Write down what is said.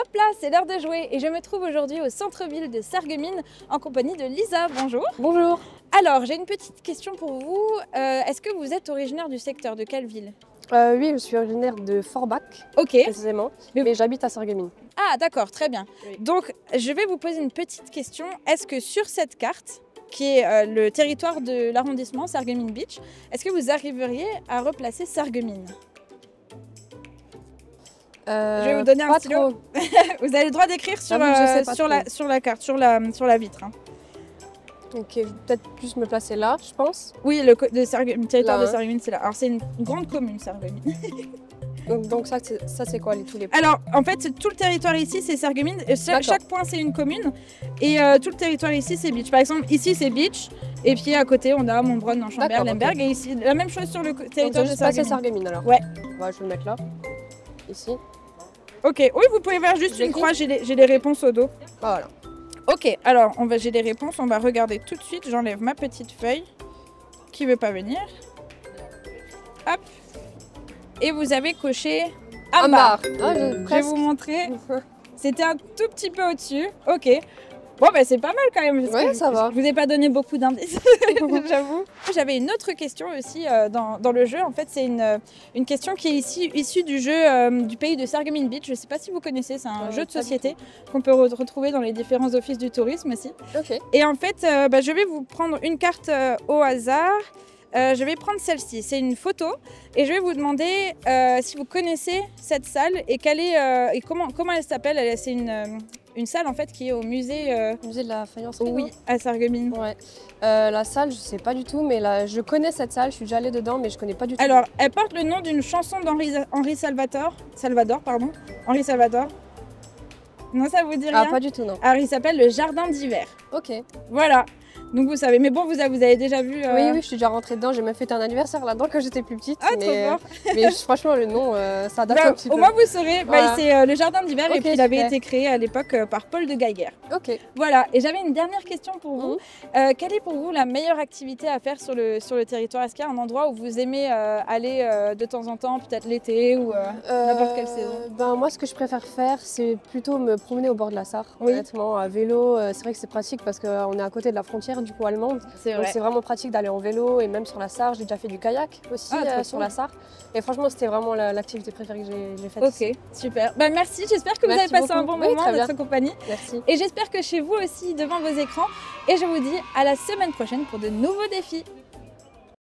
Hop là, c'est l'heure de jouer et je me trouve aujourd'hui au centre-ville de Sarreguemines en compagnie de Lisa. Bonjour. Bonjour. Alors, j'ai une petite question pour vous. Est-ce que vous êtes originaire du secteur? De quelle ville? Oui, je suis originaire de Forbach, Ok. précisément, mais j'habite à Sarreguemines. Ah, d'accord, très bien. Oui. Donc, je vais vous poser une petite question. Est-ce que sur cette carte, qui est le territoire de l'arrondissement Sarreguemines Beach, est-ce que vous arriveriez à replacer Sarreguemines? Je vais vous donner un stylo. Trop. Vous avez le droit d'écrire sur, sur la carte, sur la vitre. Hein. Ok, je vais peut-être plus me placer là, je pense. Oui, le territoire Là, de Sarreguemines, c'est là. Alors, c'est une grande commune, Sarreguemines. Donc ça c'est quoi tous les points? Alors, en fait, tout le territoire ici, c'est Sarreguemines. Chaque point, c'est une commune. Et tout le territoire ici, c'est Beach. Par exemple, ici, c'est Beach. Et puis, à côté, on a Montbronn, Enchambert, Lemberg. Okay. Et ici, la même chose sur le territoire de Sarreguemines. Sarreguemines, alors. Ouais. Ouais, je vais le mettre là. Ici. Ok, oui, vous pouvez faire juste une croix. J'ai les réponses au dos. Voilà. Ok, alors, j'ai les réponses. On va regarder tout de suite. J'enlève ma petite feuille. Qui veut pas venir? Hop. Et vous avez coché Ambar. Ah, je vais vous montrer. C'était un tout petit peu au-dessus. Ok. Bon, bah, c'est pas mal quand même. Ouais, ça va. Je vous ai pas donné beaucoup d'indices, j'avoue. J'avais une autre question aussi dans le jeu. En fait, c'est une question qui est issue du jeu du pays de Sarreguemines Beach. Je sais pas si vous connaissez, c'est un jeu de société qu'on peut retrouver dans les différents offices du tourisme aussi. Ok. Et en fait, je vais vous prendre une carte au hasard. Je vais prendre celle-ci, c'est une photo et je vais vous demander si vous connaissez cette salle et et comment elle s'appelle. C'est une salle en fait qui est au musée... Musée de la Faïence. Oui, à Sarreguemines. Ouais. La salle, je sais pas du tout, mais là, je connais cette salle, je suis déjà allée dedans, mais je connais pas du tout. Alors, elle porte le nom d'une chanson d'Henri Salvador. Henri Salvador. Non, ça vous dit rien? Ah, pas du tout, non. Alors, il s'appelle le Jardin d'hiver. Ok. Voilà. Donc vous savez, mais bon, vous avez déjà vu... Oui, je suis déjà rentrée dedans, j'ai même fêté un anniversaire là-dedans quand j'étais plus petite. Ah, trop fort. Mais franchement, le nom, ça date un petit peu. Au moins vous saurez, voilà. C'est le Jardin d'hiver et puis il avait été créé à l'époque par Paul de Geiger. Ok. Voilà, et j'avais une dernière question pour vous. Quelle est pour vous la meilleure activité à faire sur le territoire? Est-ce qu'il y a un endroit où vous aimez aller de temps en temps, peut-être l'été ou n'importe quelle saison? Moi, ce que je préfère faire, c'est plutôt me promener au bord de la Sarre, honnêtement, à vélo. C'est vrai que c'est pratique parce qu'on est à côté de la frontière du coup allemande. Donc c'est vraiment pratique d'aller en vélo et même sur la Sarre. J'ai déjà fait du kayak aussi sur la Sarre. Et franchement, c'était vraiment l'activité préférée que j'ai faite. Ok, super. Bah, merci, j'espère que vous avez passé un bon moment en notre compagnie. Merci. Et j'espère que chez vous aussi, devant vos écrans. Et je vous dis à la semaine prochaine pour de nouveaux défis.